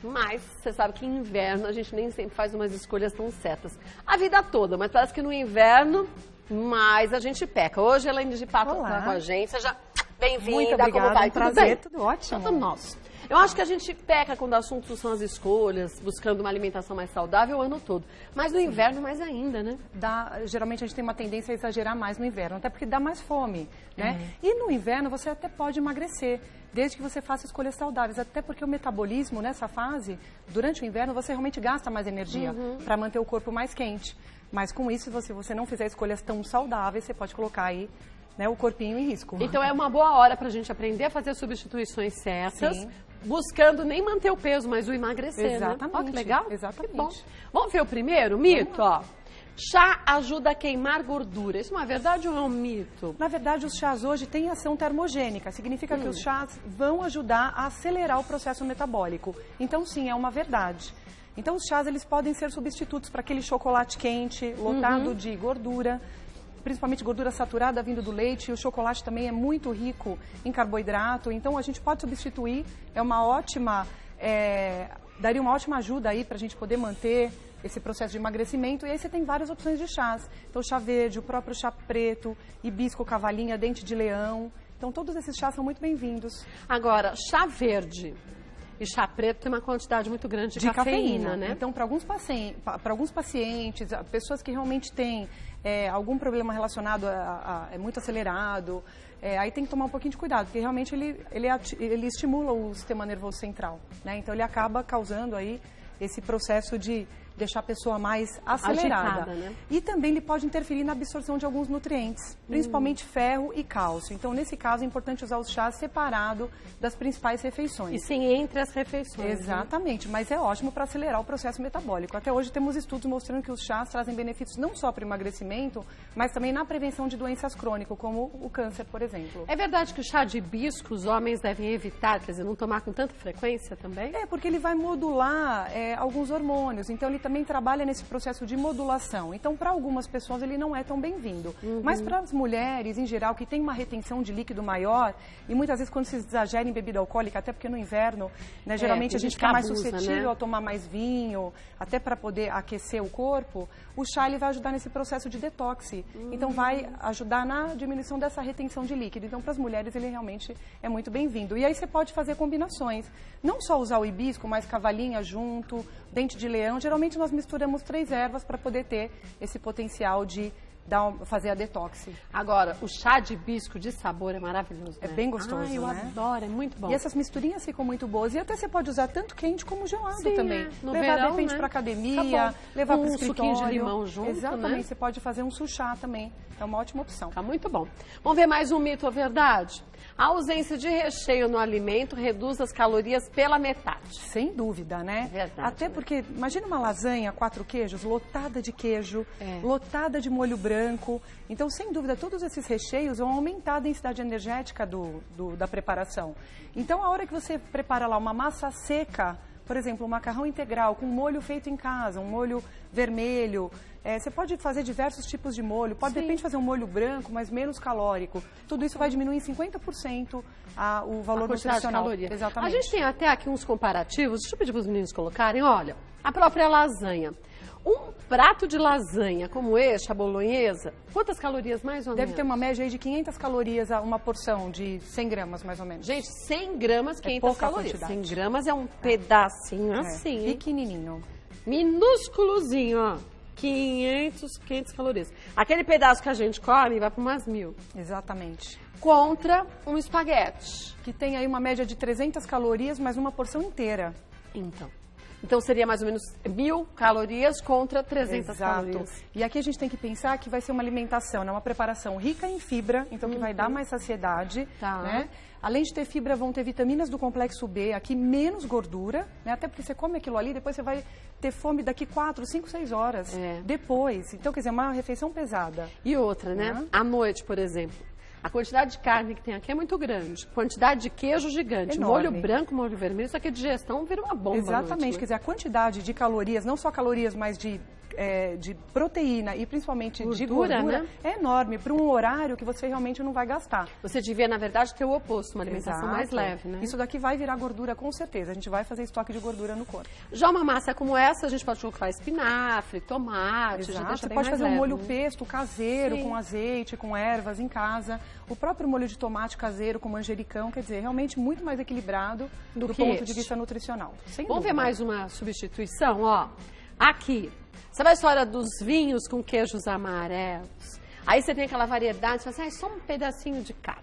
Mas você sabe que em inverno a gente nem sempre faz umas escolhas tão certas. A vida toda, mas parece que no inverno mais a gente peca. Hoje ela de Pato está com a gente. Seja bem-vinda. Muito obrigada, como vai? um prazer, tudo Então, ótimo. tudo nosso. Eu acho que a gente peca quando o assunto são as escolhas, buscando uma alimentação mais saudável o ano todo. Mas no inverno mais ainda, né? Geralmente a gente tem uma tendência a exagerar mais no inverno, até porque dá mais fome, né? E no inverno você até pode emagrecer, desde que você faça escolhas saudáveis, até porque o metabolismo nessa fase, durante o inverno, você realmente gasta mais energia para manter o corpo mais quente. Mas com isso, se você não fizer escolhas tão saudáveis, você pode colocar aí, né, o corpinho em risco. Então é uma boa hora para a gente aprender a fazer substituições certas, Sim. buscando nem manter o peso, mas o emagrecer, Exatamente. né? Ó, que legal. Exatamente. Que bom. Vamos ver o primeiro mito, ó. Chá ajuda a queimar gordura. Isso é uma verdade ou é um mito? Na verdade, os chás hoje têm ação termogênica. Significa que os chás vão ajudar a acelerar o processo metabólico. Então, sim, é uma verdade. Então, os chás eles podem ser substitutos para aquele chocolate quente, lotado de gordura, principalmente gordura saturada vindo do leite. O chocolate também é muito rico em carboidrato. Então, a gente pode substituir. É uma ótima, daria uma ótima ajuda aí para a gente poder manter esse processo de emagrecimento. E aí você tem várias opções de chás. Então, chá verde, o próprio chá preto, hibisco, cavalinha, dente de leão. Então, todos esses chás são muito bem-vindos. Agora, chá verde e chá preto tem uma quantidade muito grande de cafeína, né? Então, para alguns pacientes, pessoas que realmente têm algum problema relacionado é muito acelerado, aí tem que tomar um pouquinho de cuidado, porque realmente ele estimula o sistema nervoso central, né? Então, ele acaba causando aí esse processo de deixar a pessoa mais acelerada. Agitada, né? E também ele pode interferir na absorção de alguns nutrientes, principalmente ferro e cálcio. Então, nesse caso, é importante usar os chás separado das principais refeições. E sim entre as refeições. Exatamente, mas é ótimo para acelerar o processo metabólico. Até hoje temos estudos mostrando que os chás trazem benefícios não só para o emagrecimento, mas também na prevenção de doenças crônicas, como o câncer, por exemplo. É verdade que o chá de hibisco os homens devem evitar, quer dizer, não tomar com tanta frequência também? Porque ele vai modular alguns hormônios, então ele também trabalha nesse processo de modulação. Então, para algumas pessoas, ele não é tão bem-vindo. Mas para as mulheres, em geral, que têm uma retenção de líquido maior, e muitas vezes quando se exagera em bebida alcoólica, até porque no inverno, né, geralmente a gente fica mais suscetível, né, a tomar mais vinho, até para poder aquecer o corpo, o chá ele vai ajudar nesse processo de detox. Então, vai ajudar na diminuição dessa retenção de líquido. Então, para as mulheres, ele realmente é muito bem-vindo. E aí você pode fazer combinações. Não só usar o hibisco, mas cavalinha junto, dente de leão. Geralmente, nós misturamos 3 ervas para poder ter esse potencial de fazer a detox. Agora, o chá de hibisco de sabor é maravilhoso, né? É bem gostoso, eu né? adoro, é muito bom. E essas misturinhas ficam muito boas. E até você pode usar tanto quente como gelado também. No levar, verão, de repente, né? para academia, levar para o escritório. Um suquinho de limão junto, exatamente, né? Você pode fazer um suchá também. É uma ótima opção. Tá muito bom. Vamos ver mais um mito ou verdade? A ausência de recheio no alimento reduz as calorias pela metade. Sem dúvida, né? Verdade. Até porque, imagina uma lasanha, 4 queijos, lotada de queijo, lotada de molho branco. Então, sem dúvida, todos esses recheios vão aumentar a densidade energética da preparação. Então, a hora que você prepara lá uma massa seca, por exemplo, um macarrão integral com molho feito em casa, um molho vermelho, você pode fazer diversos tipos de molho, pode de repente fazer um molho branco, mas menos calórico. Tudo isso vai diminuir em 50% o valor nutricional. Exatamente. A gente tem até aqui uns comparativos, deixa eu pedir para os meninos colocarem, olha, a própria lasanha. Um prato de lasanha como este, a bolonhesa, quantas calorias mais ou menos? Deve ter uma média aí de 500 calorias uma porção de 100 gramas, mais ou menos. Gente, 100 gramas, 500 calorias. Quantidade. 100 gramas é um pedacinho assim, pequenininho. Minúsculozinho, ó. 500 calorias. Aquele pedaço que a gente come vai para umas 1000. Exatamente. Contra um espaguete. Que tem aí uma média de 300 calorias, mas uma porção inteira. Então seria mais ou menos 1000 calorias contra 300 calorias. E aqui a gente tem que pensar que vai ser uma alimentação, né? Uma preparação rica em fibra, então que vai dar mais saciedade, né? Além de ter fibra, vão ter vitaminas do complexo B, aqui menos gordura, né? Até porque você come aquilo ali, depois você vai ter fome daqui 4, 5, 6 horas depois. Então, quer dizer, uma refeição pesada. E outra, né? À noite, por exemplo. A quantidade de carne que tem aqui é muito grande. Quantidade de queijo gigante. Enorme. Molho branco, molho vermelho, isso aqui de digestão vira uma bomba. Exatamente. Quer dizer, a quantidade de calorias, não só calorias, mas de de proteína e principalmente de gordura, né? É enorme, para um horário que você realmente não vai gastar. Você devia, na verdade, ter o oposto, uma alimentação mais leve, né? Isso daqui vai virar gordura com certeza, a gente vai fazer estoque de gordura no corpo. Já uma massa como essa, a gente pode colocar espinafre, tomate, Você pode fazer um molho né? pesto caseiro, com azeite, com ervas em casa. O próprio molho de tomate caseiro com manjericão, quer dizer, realmente muito mais equilibrado do ponto de vista nutricional. Vamos ver mais uma substituição, ó. Aqui, sabe a história dos vinhos com queijos amarelos? Aí você tem aquela variedade, você fala assim, só um pedacinho de cada.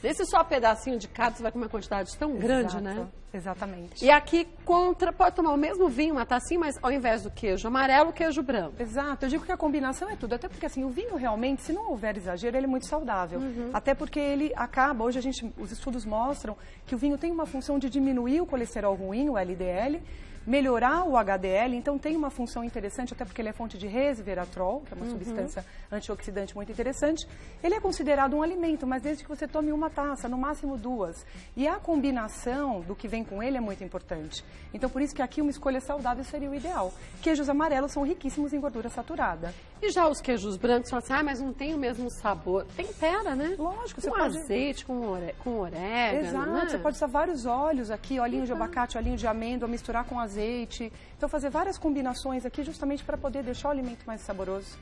Nesse só pedacinho de cada, você vai com uma quantidade tão grande, né? Exatamente. E aqui, pode tomar o mesmo vinho, uma tacinha, mas ao invés do queijo amarelo, queijo branco. Exato. Eu digo que a combinação é tudo. Até porque, assim, o vinho realmente, se não houver exagero, ele é muito saudável. Até porque ele acaba, hoje os estudos mostram que o vinho tem uma função de diminuir o colesterol ruim, o LDL, melhorar o HDL, então tem uma função interessante, até porque ele é fonte de resveratrol, que é uma substância antioxidante muito interessante. Ele é considerado um alimento, mas desde que você tome uma taça, no máximo 2. E a combinação do que vem com ele é muito importante. Então, por isso que aqui uma escolha saudável seria o ideal. Queijos amarelos são riquíssimos em gordura saturada. E já os queijos brancos, você fala assim, mas não tem o mesmo sabor. Tempera, né? Lógico. Com azeite, com orégano, exato, né? Você pode usar vários óleos aqui, olhinho de abacate, olhinho de amêndoa, misturar com azeite. Então, fazer várias combinações aqui justamente para poder deixar o alimento mais saboroso.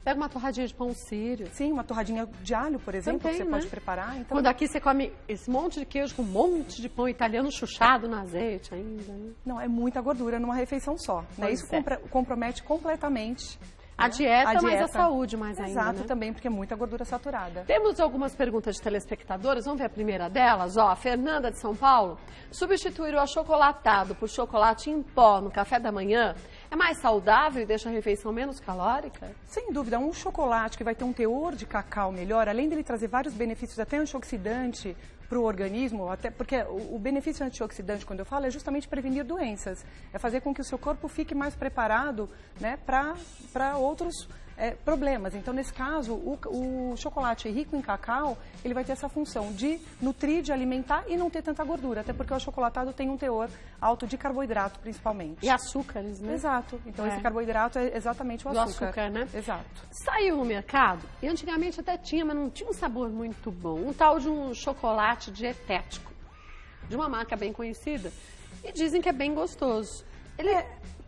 Pega uma torradinha de pão sírio. Sim, uma torradinha de alho, por exemplo, também, que você pode preparar. Então... Quando aqui você come esse monte de queijo com um monte de pão italiano chuchado no azeite ainda, né? Não, é muita gordura numa refeição só. Né? Isso compromete completamente a dieta, mas a saúde mais ainda, exato, né? também, porque é muita gordura saturada. Temos algumas perguntas de telespectadores. Vamos ver a primeira delas. Ó, a Fernanda de São Paulo. Substituir o achocolatado por chocolate em pó no café da manhã é mais saudável e deixa a refeição menos calórica? Sem dúvida. Um chocolate que vai ter um teor de cacau melhor, além dele trazer vários benefícios, até antioxidante para o organismo, até porque o benefício antioxidante, quando eu falo, é justamente prevenir doenças. É fazer com que o seu corpo fique mais preparado, né, para outros problemas. Então, nesse caso, o chocolate rico em cacau, ele vai ter essa função de nutrir, de alimentar e não ter tanta gordura, até porque o achocolatado tem um teor alto de carboidrato, principalmente. E açúcares, né? Exato. Então, esse carboidrato é exatamente o açúcar. Do açúcar, né? Exato. Saiu no mercado, e antigamente até tinha, mas não tinha um sabor muito bom, um tal de um chocolate dietético, de uma marca bem conhecida, e dizem que é bem gostoso. Ele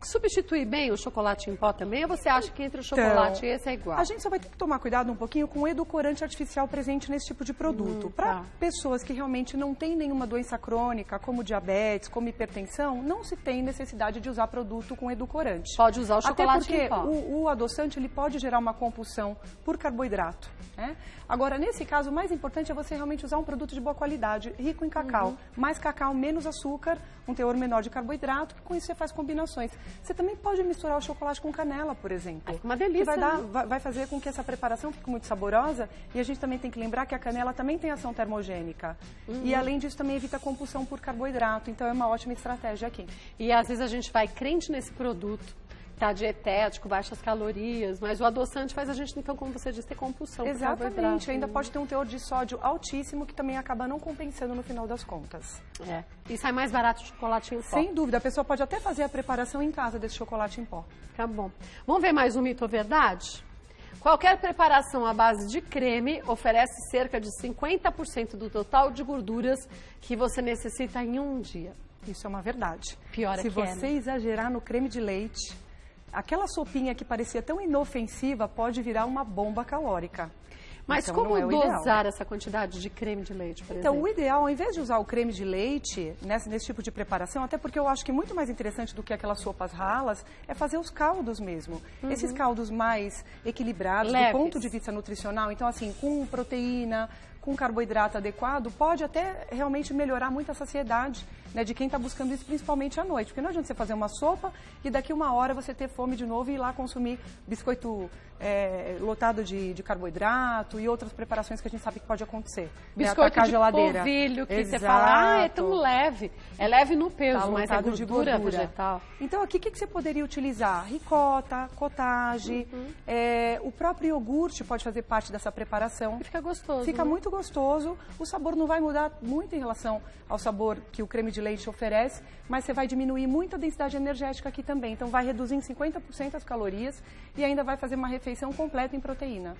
substitui bem o chocolate em pó também, ou você acha que entre o chocolate e esse é igual? A gente só vai ter que tomar cuidado um pouquinho com o edulcorante artificial presente nesse tipo de produto. Para pessoas que realmente não têm nenhuma doença crônica, como diabetes, como hipertensão, não se tem necessidade de usar produto com edulcorante. Pode usar o chocolate em pó. Até porque o adoçante ele pode gerar uma compulsão por carboidrato. Né? Agora, nesse caso, o mais importante é você realmente usar um produto de boa qualidade, rico em cacau. Mais cacau, menos açúcar, um teor menor de carboidrato, que com isso você faz combinações. Você também pode misturar o chocolate com canela, por exemplo. Uma delícia. Que vai fazer com que essa preparação fique muito saborosa. E a gente também tem que lembrar que a canela também tem ação termogênica. E além disso, também evita a compulsão por carboidrato. Então, é uma ótima estratégia aqui. E às vezes a gente vai crente nesse produto. Tá dietético, baixas calorias, mas o adoçante faz a gente, então, como você disse, ter compulsão. Exatamente, ainda pode ter um teor de sódio altíssimo que também acaba não compensando no final das contas. E sai mais barato o chocolate em pó. Sem dúvida, a pessoa pode até fazer a preparação em casa desse chocolate em pó. Tá bom. Vamos ver mais um mito ou verdade? Qualquer preparação à base de creme oferece cerca de 50% do total de gorduras que você necessita em um dia. Isso é uma verdade. Pior é que Se você exagerar no creme de leite, aquela sopinha que parecia tão inofensiva pode virar uma bomba calórica. Mas então, como dosar essa quantidade de creme de leite, por exemplo? Então, o ideal, ao invés de usar o creme de leite nesse tipo de preparação, até porque eu acho que muito mais interessante do que aquelas sopas ralas, é fazer os caldos mesmo. Esses caldos mais equilibrados, do ponto de vista nutricional, então assim, com proteína, com carboidrato adequado, pode até realmente melhorar muito a saciedade, né, de quem está buscando isso, principalmente à noite. Porque não adianta você fazer uma sopa e daqui uma hora você ter fome de novo e ir lá consumir biscoito lotado de carboidrato e outras preparações que a gente sabe que pode acontecer. Biscoito de polvilho, que você fala, é tão leve. É leve no peso, tá, mas é gordura vegetal. Então, aqui, o que você poderia utilizar? Ricota, cottage, o próprio iogurte pode fazer parte dessa preparação. E fica gostoso. Fica muito muito gostoso, o sabor não vai mudar muito em relação ao sabor que o creme de leite oferece, mas você vai diminuir muito a densidade energética aqui também. Então vai reduzir em 50% as calorias e ainda vai fazer uma refeição completa em proteína.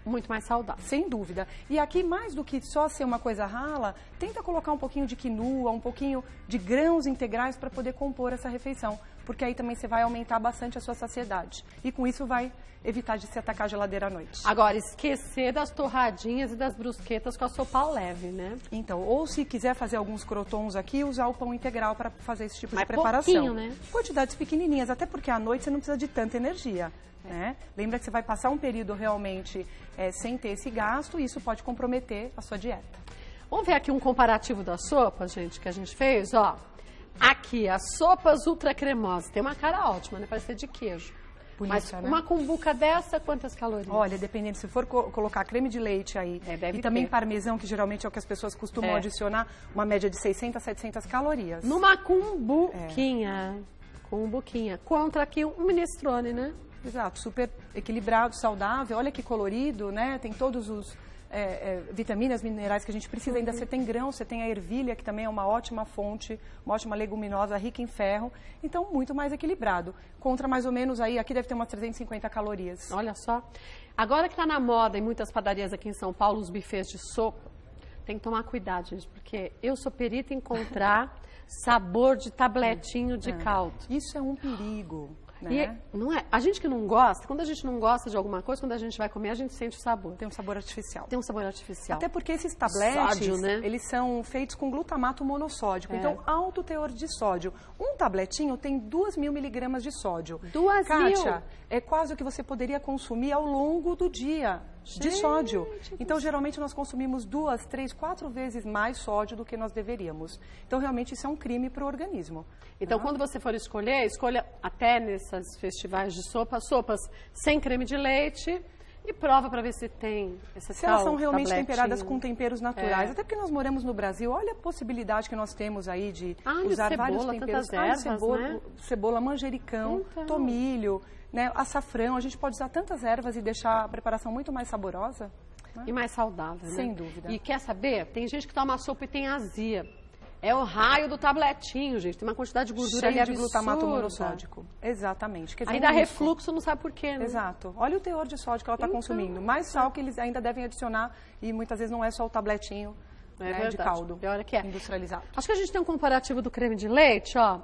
Muito mais saudável. Sem dúvida. E aqui, mais do que só ser uma coisa rala, tenta colocar um pouquinho de quinua, um pouquinho de grãos integrais para poder compor essa refeição. Porque aí também você vai aumentar bastante a sua saciedade. E com isso vai evitar de se atacar a geladeira à noite. Agora, esquecer das torradinhas e das brusquetas com a sopa leve, né? Então, ou se quiser fazer alguns crotons aqui, usar o pão integral para fazer esse tipo Mas de preparação. pouquinho, né? Quantidades pequenininhas, até porque à noite você não precisa de tanta energia. Né? Lembra que você vai passar um período realmente sem ter esse gasto e isso pode comprometer a sua dieta. Vamos ver aqui um comparativo das sopas, gente, que a gente fez, ó. Aqui, as sopas ultra cremosas. Tem uma cara ótima, né? Parece ser de queijo. Bonita, Mas né? uma cumbuca dessa, quantas calorias? Olha, dependendo, se for colocar creme de leite aí deve e também ter. parmesão, que geralmente é o que as pessoas costumam adicionar, uma média de 600 a 700 calorias. Numa cumbuquinha. Cumbuquinha. Contra aqui um minestrone, né? Exato, super equilibrado, saudável. Olha que colorido, né? Tem todos os vitaminas, minerais que a gente precisa. Ainda você tem grãos, você tem a ervilha, que também é uma ótima fonte, uma ótima leguminosa, rica em ferro. Então, muito mais equilibrado. Contra mais ou menos aí, aqui deve ter umas 350 calorias. Olha só. Agora que está na moda em muitas padarias aqui em São Paulo, os bufês de sopa, tem que tomar cuidado, gente, porque eu sou perita em encontrar sabor de tabletinho de caldo. Isso é um perigo. Né? E não é, a gente que não gosta, quando a gente não gosta de alguma coisa, quando a gente vai comer, a gente sente o sabor. Tem um sabor artificial. Tem um sabor artificial. Até porque esses tabletes, Sódio, né? eles são feitos com glutamato monossódico, então alto teor de sódio. Um tabletinho tem 2.000 miligramas de sódio. 2.000? Kátia, é quase o que você poderia consumir ao longo do dia de sódio. Então, geralmente, nós consumimos 2, 3, 4 vezes mais sódio do que nós deveríamos. Então, realmente, isso é um crime para o organismo. Então, quando você for escolher, escolha até nesses festivais de sopas sem creme de leite e prova para ver se tem essa Se elas são realmente tabletinho. temperadas com temperos naturais. Até porque nós moramos no Brasil, olha a possibilidade que nós temos aí de usar cebola, vários temperos. tantas ervas, né? Cebola, manjericão, tomilho, né, açafrão. A gente pode usar tantas ervas e deixar a preparação muito mais saborosa. E mais saudável, né? Sem dúvida. E quer saber? Tem gente que toma sopa e tem azia. É o raio do tabletinho, gente. Tem uma quantidade de gordura ali Cheio de absurda. glutamato monossódico. Exatamente. Quer dizer, Aí dá refluxo, não sabe por quê, né? Exato. Olha o teor de sódio que ela está consumindo. Mais sal que eles ainda devem adicionar e muitas vezes não é só o tabletinho de caldo Pior é que é. industrializado. Acho que a gente tem um comparativo do creme de leite, ó.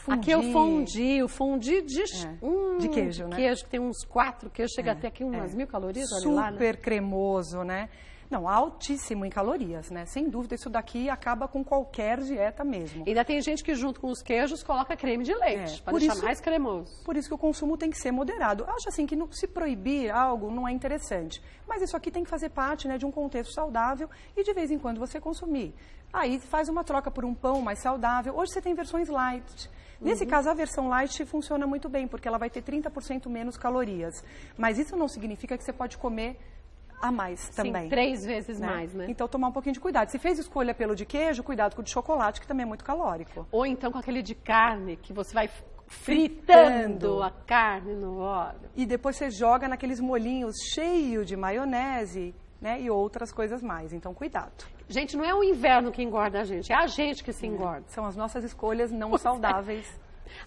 Aqui é o fondue de queijo, né? Queijo, que tem uns 4 queijos, chega até aqui umas 1.000 calorias, olha lá, né? Super cremoso, né? Não, altíssimo em calorias, né? Sem dúvida, isso daqui acaba com qualquer dieta mesmo. Ainda tem gente que junto com os queijos coloca creme de leite, para deixar mais cremoso. Por isso que o consumo tem que ser moderado. Acho assim que se proibir algo não é interessante. Mas isso aqui tem que fazer parte, né, de um contexto saudável e de vez em quando você consumir. Aí faz uma troca por um pão mais saudável. Hoje você tem versões light. Nesse caso, a versão light funciona muito bem, porque ela vai ter 30% menos calorias. Mas isso não significa que você pode comer a mais também. Sim, 3 vezes mais, né? Então, tomar um pouquinho de cuidado. Se fez escolha pelo de queijo, cuidado com o de chocolate, que também é muito calórico. Ou então com aquele de carne, que você vai fritando a carne no óleo. E depois você joga naqueles molhinhos cheios de maionese, né? E outras coisas mais. Então, cuidado. Gente, não é o inverno que engorda a gente, é a gente que se engorda. São as nossas escolhas não saudáveis.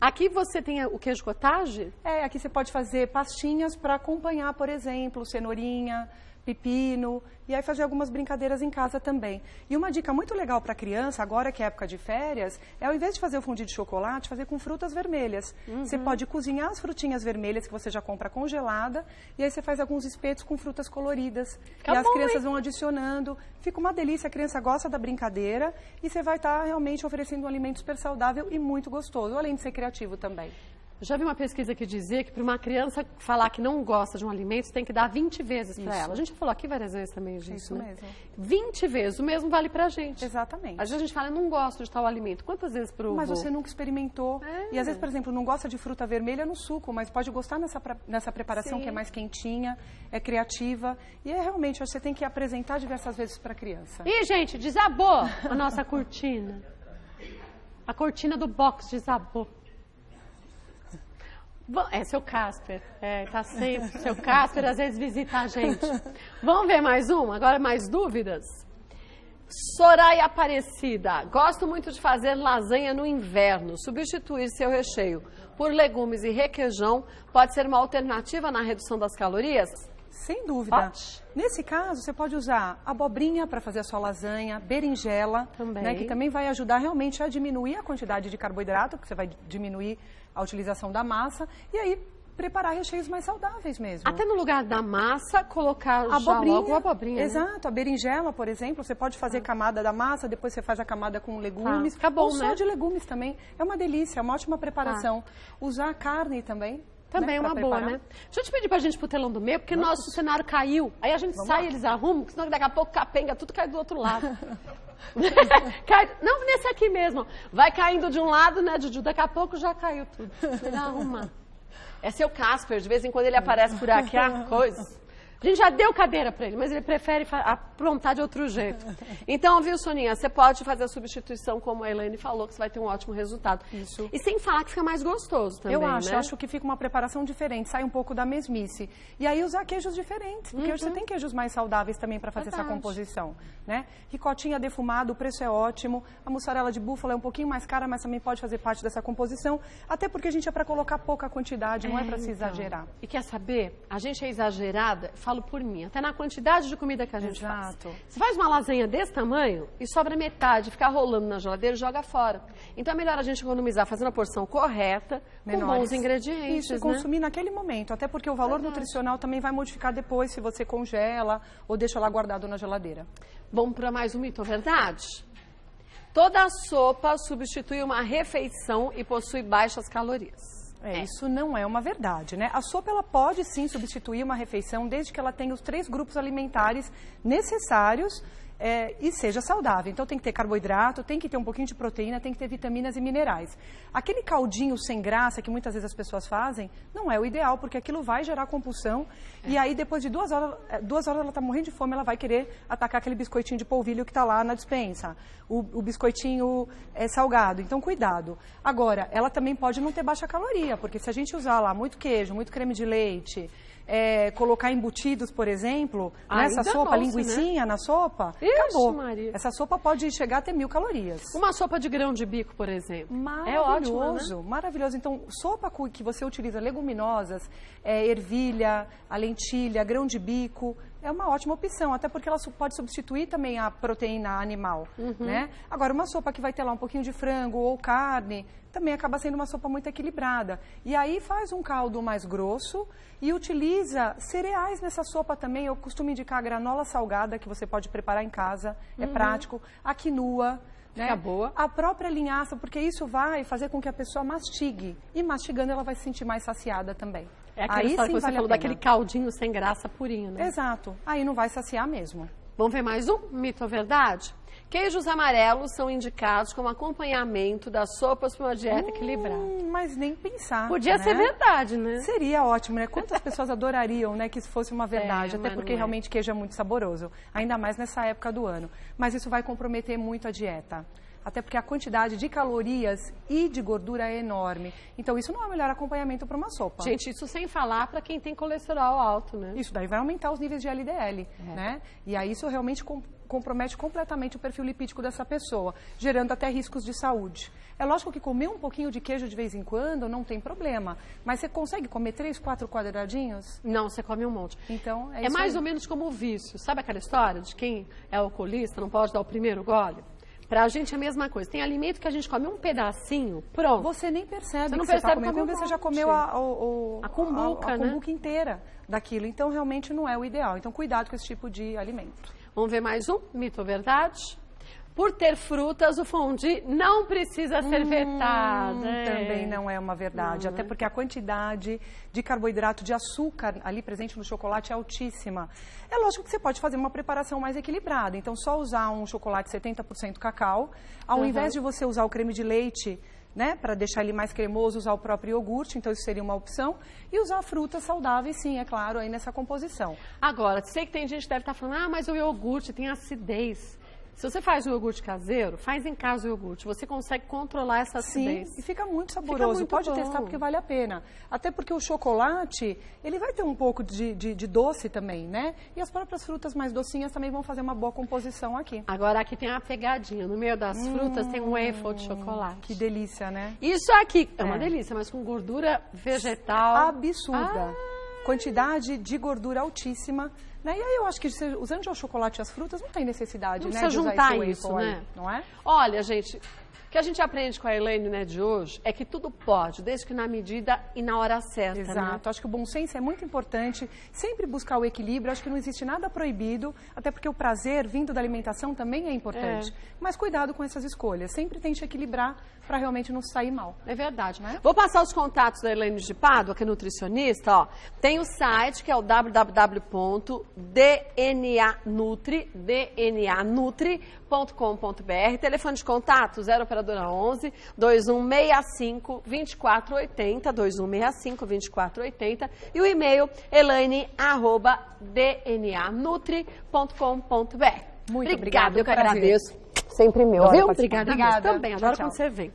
Aqui você tem o queijo cottage? Aqui você pode fazer pastinhas para acompanhar, por exemplo, cenourinha, pepino, e aí fazer algumas brincadeiras em casa também. E uma dica muito legal para criança, agora que é época de férias, é ao invés de fazer o fondue de chocolate, fazer com frutas vermelhas. Você pode cozinhar as frutinhas vermelhas que você já compra congelada, e aí você faz alguns espetos com frutas coloridas. Fica e as bom, crianças vão adicionando. Fica uma delícia, a criança gosta da brincadeira, e você vai estar realmente oferecendo um alimento super saudável e muito gostoso, além de ser criativo também. Já vi uma pesquisa que dizia que para uma criança falar que não gosta de um alimento, você tem que dar 20 vezes para ela. A gente já falou aqui várias vezes também disso, Isso né? mesmo. 20 vezes, o mesmo vale pra gente. Exatamente. Às vezes a gente fala, eu não gosto de tal alimento. Quantas vezes provou? Mas você nunca experimentou. E às vezes, por exemplo, não gosta de fruta vermelha no suco, mas pode gostar nessa preparação que é mais quentinha, é criativa. E é realmente, você tem que apresentar diversas vezes para a criança. Ih, gente, desabou a nossa cortina. A cortina do box desabou. É seu Casper, tá sempre. Seu Casper às vezes visita a gente. Vamos ver mais uma? Agora mais dúvidas? Soraya Aparecida, gosto muito de fazer lasanha no inverno. Substituir seu recheio por legumes e requeijão pode ser uma alternativa na redução das calorias? Sem dúvida. Pode. Nesse caso, você pode usar abobrinha para fazer a sua lasanha, berinjela, também. Né, que também vai ajudar realmente a diminuir a quantidade de carboidrato, porque você vai diminuir a utilização da massa, e aí preparar recheios mais saudáveis mesmo. Até no lugar da massa, colocar abobrinha, logo a abobrinha. Exato, a berinjela, por exemplo, você pode fazer camada da massa, depois você faz a camada com legumes. Fica bom, ou só né? de legumes também. É uma delícia, é uma ótima preparação. Usar carne também. Também é uma boa, né? Deixa eu te pedir pra gente ir pro telão do meio, porque nosso cenário caiu. Aí a gente sai, eles arrumam, senão daqui a pouco capenga, tudo cai do outro lado. Não, nesse aqui mesmo. Vai caindo de um lado, né, Juju? Daqui a pouco já caiu tudo. Melhor arrumar. É seu Casper, de vez em quando ele aparece por aqui, coisa. A gente já deu cadeira para ele, mas ele prefere aprontar de outro jeito. Então, viu, Soninha, você pode fazer a substituição, como a Elaine falou, que você vai ter um ótimo resultado. Isso. E sem falar que fica mais gostoso também, Eu acho, né? acho que fica uma preparação diferente, sai um pouco da mesmice. E aí usar queijos diferentes, porque hoje você tem queijos mais saudáveis também para fazer essa composição, né? Ricotinha defumado, o preço é ótimo. A mussarela de búfala é um pouquinho mais cara, mas também pode fazer parte dessa composição, até porque a gente é para colocar pouca quantidade, não é para se exagerar. E quer saber? A gente é exagerada, falo por mim, até na quantidade de comida que a gente faz. Você faz uma lasanha desse tamanho e sobra metade, ficar rolando na geladeira e joga fora. Então é melhor a gente economizar fazendo a porção correta, com bons ingredientes. Isso, e consumir naquele momento, até porque o valor nutricional também vai modificar depois se você congela ou deixa lá guardado na geladeira. Vamos para mais um mito ou verdade? Toda sopa substitui uma refeição e possui baixas calorias. Isso não é uma verdade, né? A sopa, ela pode sim substituir uma refeição desde que ela tenha os 3 grupos alimentares necessários e seja saudável. Então tem que ter carboidrato, tem que ter um pouquinho de proteína, tem que ter vitaminas e minerais. Aquele caldinho sem graça que muitas vezes as pessoas fazem, não é o ideal, porque aquilo vai gerar compulsão e aí depois de 2 horas ela está morrendo de fome, ela vai querer atacar aquele biscoitinho de polvilho que está lá na despensa, o biscoitinho salgado. Então cuidado. Agora, ela também pode não ter baixa caloria, porque se a gente usar lá muito queijo, muito creme de leite, colocar embutidos, por exemplo, nessa sopa, linguicinha, né? Na sopa, acabou. Maria. Essa sopa pode chegar a ter 1000 calorias. Uma sopa de grão de bico, por exemplo. Maravilhoso, é ótimo, né? Maravilhoso. Então, sopa que você utiliza leguminosas, ervilha, a lentilha, grão de bico, é uma ótima opção, até porque ela pode substituir também a proteína animal, né? Agora, uma sopa que vai ter lá um pouquinho de frango ou carne, também acaba sendo uma sopa muito equilibrada. E aí faz um caldo mais grosso e utiliza cereais nessa sopa também. Eu costumo indicar a granola salgada, que você pode preparar em casa, é prático, a quinoa, né? Fica boa. A própria linhaça, porque isso vai fazer com que a pessoa mastigue. E mastigando ela vai se sentir mais saciada também. É aquela história que você falou daquele caldinho sem graça purinho, né? Exato. Aí não vai saciar mesmo. Vamos ver mais um? Mito ou verdade? Queijos amarelos são indicados como acompanhamento das sopas para uma dieta equilibrada. Mas nem pensar. Podia ser verdade, né? Seria ótimo, né? Quantas pessoas adorariam, né, que isso fosse uma verdade, até porque realmente queijo é muito saboroso, ainda mais nessa época do ano. Mas isso vai comprometer muito a dieta. Até porque a quantidade de calorias e de gordura é enorme. Então, isso não é o melhor acompanhamento para uma sopa. Gente, isso sem falar para quem tem colesterol alto, né? Isso daí vai aumentar os níveis de LDL, né? E aí isso realmente compromete completamente o perfil lipídico dessa pessoa, gerando até riscos de saúde. É lógico que comer um pouquinho de queijo de vez em quando não tem problema, mas você consegue comer 3, 4 quadradinhos? Não, você come um monte. Então, é mais ou menos como o vício. Sabe aquela história de quem é alcoolista não pode dar o primeiro gole? Pra gente é a mesma coisa. Tem alimento que a gente come um pedacinho, pronto. Você nem percebe você não que percebe você está comendo, você já comeu a cumbuca, né? inteira daquilo. Então, realmente não é o ideal. Então, cuidado com esse tipo de alimento. Vamos ver mais um? Mito ou verdade? Por ter frutas, o fondue não precisa ser vetado. Também não é uma verdade, até porque a quantidade de carboidrato, de açúcar ali presente no chocolate é altíssima. É lógico que você pode fazer uma preparação mais equilibrada, então só usar um chocolate 70% cacau, ao invés de você usar o creme de leite, né, para deixar ele mais cremoso, usar o próprio iogurte, então isso seria uma opção, e usar frutas saudáveis, sim, é claro, aí nessa composição. Agora, sei que tem gente que deve estar falando, mas o iogurte tem acidez. Se você faz o iogurte caseiro, faz em casa o iogurte. Você consegue controlar essa acidez. Sim, e fica muito saboroso. Fica muito Pode bom. testar porque vale a pena. Até porque o chocolate, ele vai ter um pouco de doce também, né? E as próprias frutas mais docinhas também vão fazer uma boa composição aqui. Agora aqui tem uma pegadinha. No meio das frutas tem um waffle de chocolate. Que delícia, né? Isso aqui é uma delícia, mas com gordura vegetal. Absurda. Quantidade de gordura altíssima. Né? E aí eu acho que usando já o chocolate e as frutas, não tem necessidade, Não né? precisa de usar juntar esse isso, waffle né? aí, não é? Olha, gente, o que a gente aprende com a Elaine, né, de hoje é que tudo pode, desde que na medida e na hora certa. Exato. Né? Acho que o bom senso é muito importante. Sempre buscar o equilíbrio. Acho que não existe nada proibido, até porque o prazer vindo da alimentação também é importante. Mas cuidado com essas escolhas. Sempre tente equilibrar para realmente não sair mal. É verdade. Né? Vou passar os contatos da Elaine de Pádua, que é nutricionista. Ó. Tem o site, que é o www.dnanutri.com.br. Telefone de contato, 0 operadora 11 2165 2480, 2165 2480. E o e-mail, elaine@dnanutri.com.br. Muito obrigada, eu que prazer. agradeço. Sempre meu, Adoro viu? participar. Obrigada. Obrigada. Também, Tchau, adoro tchau. quando você vem.